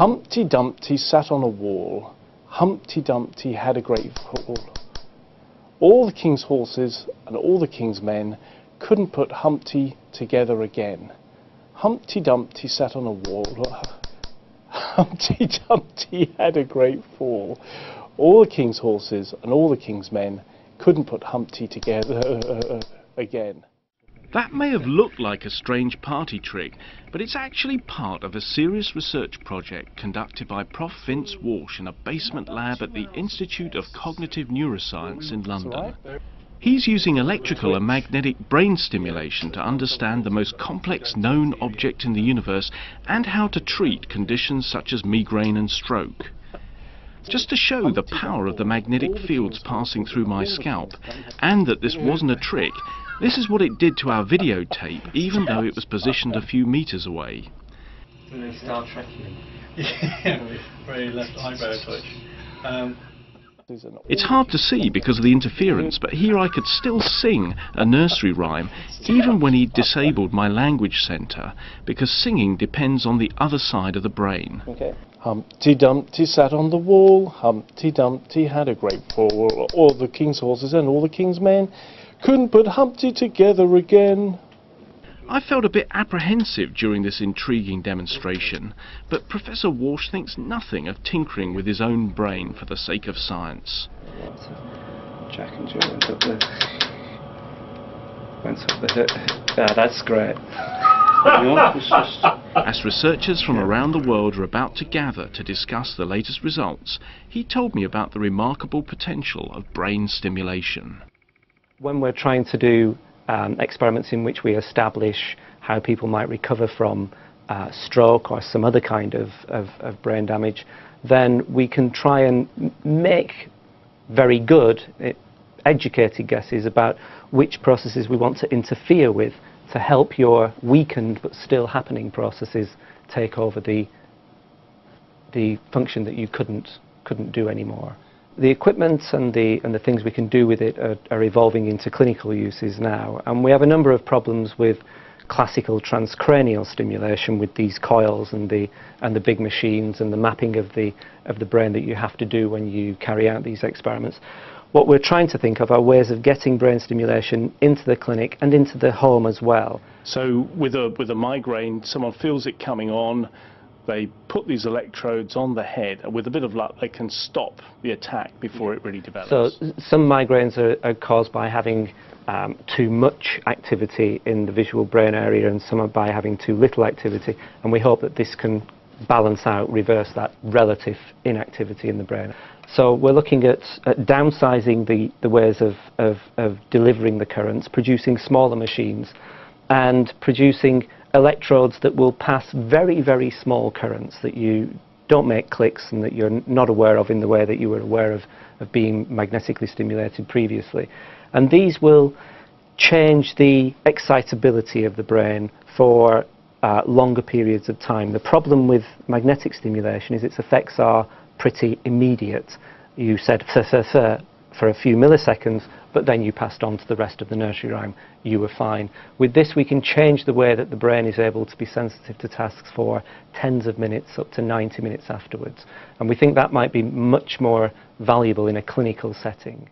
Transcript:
Humpty Dumpty sat on a wall. Humpty Dumpty had a great fall. All the king's horses and all the king's men couldn't put Humpty together again. Humpty Dumpty sat on a wall. Humpty Dumpty had a great fall. All the king's horses and all the king's men couldn't put Humpty together again. That may have looked like a strange party trick, but it's actually part of a serious research project conducted by Prof Vince Walsh in a basement lab at the Institute of Cognitive Neuroscience in London. He's using electrical and magnetic brain stimulation to understand the most complex known object in the universe and how to treat conditions such as migraine and stroke. Just to show the power of the magnetic fields passing through my scalp, and that this wasn't a trick, this is what it did to our videotape, even though it was positioned a few meters away. Star Trekking. Yeah, very left eyebrow twitch. It's hard to see because of the interference, but here I could still sing a nursery rhyme, even when he disabled my language centre, because singing depends on the other side of the brain. Okay. Humpty Dumpty sat on the wall. Humpty Dumpty had a great fall. All the king's horses and all the king's men couldn't put Humpty together again. I felt a bit apprehensive during this intriguing demonstration, but Professor Walsh thinks nothing of tinkering with his own brain for the sake of science. Jack and Jill went up the yeah, that's great. As researchers from around the world are about to gather to discuss the latest results, he told me about the remarkable potential of brain stimulation. When we're trying to do experiments in which we establish how people might recover from stroke or some other kind of brain damage, then we can try and make very good, educated guesses about which processes we want to interfere with to help your weakened but still happening processes take over the function that you couldn't do anymore. The equipment and the things we can do with it are evolving into clinical uses now, and we have a number of problems with classical transcranial stimulation with these coils and the big machines and the mapping of the brain that you have to do when you carry out these experiments. What we're trying to think of are ways of getting brain stimulation into the clinic and into the home as well. So with a migraine, someone feels it coming on, they put these electrodes on the head, and with a bit of luck they can stop the attack before it really develops. So some migraines are caused by having too much activity in the visual brain area, and some are by having too little activity, and we hope that this can balance out, reverse that relative inactivity in the brain. So we're looking at downsizing the ways of delivering the currents, producing smaller machines, and producing electrodes that will pass very, very small currents that you don't make clicks and that you're not aware of in the way that you were aware of being magnetically stimulated previously. And these will change the excitability of the brain for longer periods of time. The problem with magnetic stimulation is its effects are pretty immediate. You said for a few milliseconds, but then you passed on to the rest of the nursery rhyme. You were fine. With this, we can change the way that the brain is able to be sensitive to tasks for tens of minutes, up to 90 minutes afterwards. And we think that might be much more valuable in a clinical setting.